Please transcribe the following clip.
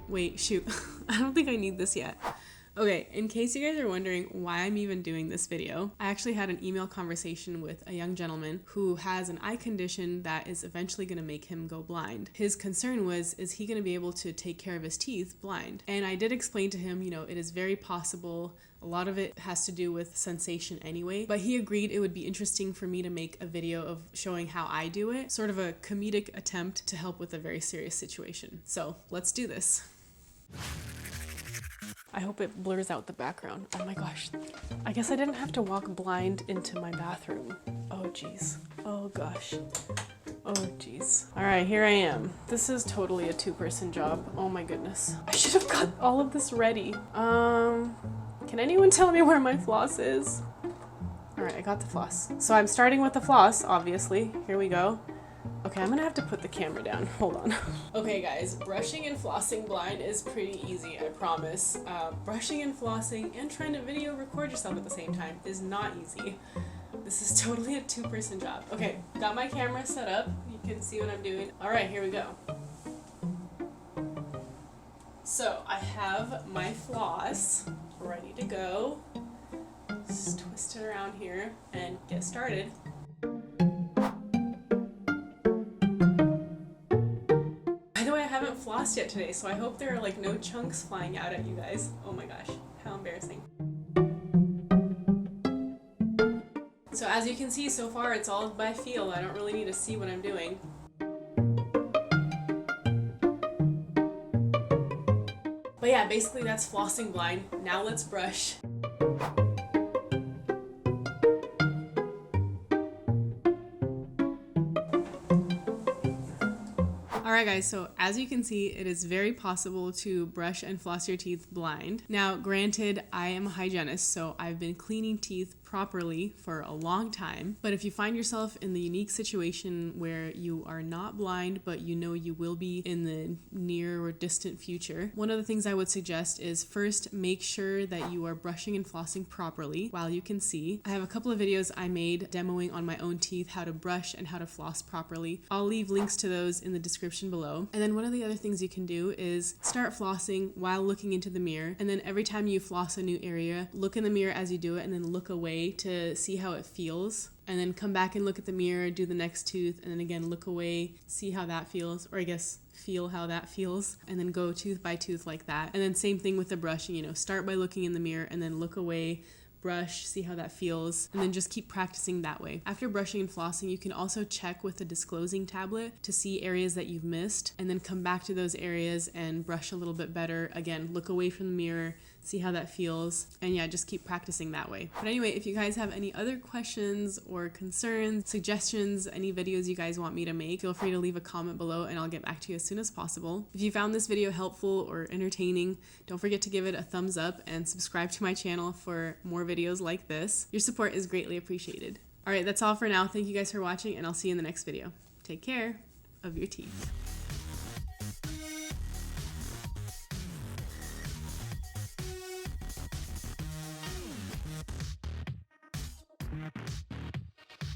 wait, shoot. I don't think I need this yet. Okay, in case you guys are wondering why I'm even doing this video, I actually had an email conversation with a young gentleman who has an eye condition that is eventually going to make him go blind. His concern was, is he going to be able to take care of his teeth blind? And I did explain to him, you know, it is very possible. A lot of it has to do with sensation anyway, but he agreed it would be interesting for me to make a video of showing how I do it, sort of a comedic attempt to help with a very serious situation. So let's do this. I hope it blurs out the background. Oh my gosh. I guess I didn't have to walk blind into my bathroom. Oh geez. Oh gosh. Oh geez. All right, here I am. This is totally a two-person job. Oh my goodness. I should have got all of this ready. Can anyone tell me where my floss is? All right, I got the floss. So I'm starting with the floss, obviously. Here we go. Okay, I'm gonna have to put the camera down. Hold on. Okay guys, brushing and flossing blind is pretty easy, I promise. Brushing and flossing and trying to video record yourself at the same time is not easy. This is totally a two-person job. Okay, got my camera set up. You can see what I'm doing. All right, here we go. So I have my floss ready to go. Just twist it around here and get started. Flossed yet today, so I hope there are like no chunks flying out at you guys. Oh my gosh, how embarrassing. So as you can see so far, it's all by feel. I don't really need to see what I'm doing. But yeah, basically that's flossing blind. Now let's brush. Alright guys, so as you can see, it is very possible to brush and floss your teeth blind. Now granted, I am a hygienist, so I've been cleaning teeth properly for a long time, but if you find yourself in the unique situation where you are not blind, but you know you will be in the near or distant future, one of the things I would suggest is first make sure that you are brushing and flossing properly while you can see. I have a couple of videos I made demoing on my own teeth how to brush and how to floss properly. I'll leave links to those in the description below. And then one of the other things you can do is start flossing while looking into the mirror, and then every time you floss a new area, look in the mirror as you do it and then look away to see how it feels, and then come back and look at the mirror, do the next tooth, and then again look away, see how that feels, or I guess feel how that feels, and then go tooth by tooth like that. And then same thing with the brushing, you know, start by looking in the mirror and then look away, brush, see how that feels, and then just keep practicing that way. After brushing and flossing, you can also check with the disclosing tablet to see areas that you've missed, and then come back to those areas and brush a little bit better. Again, look away from the mirror, see how that feels, and yeah, just keep practicing that way. But anyway, if you guys have any other questions or concerns, suggestions, any videos you guys want me to make, feel free to leave a comment below and I'll get back to you as soon as possible. If you found this video helpful or entertaining, don't forget to give it a thumbs up and subscribe to my channel for more videos like this. Your support is greatly appreciated. Alright, that's all for now. Thank you guys for watching, and I'll see you in the next video. Take care of your teeth.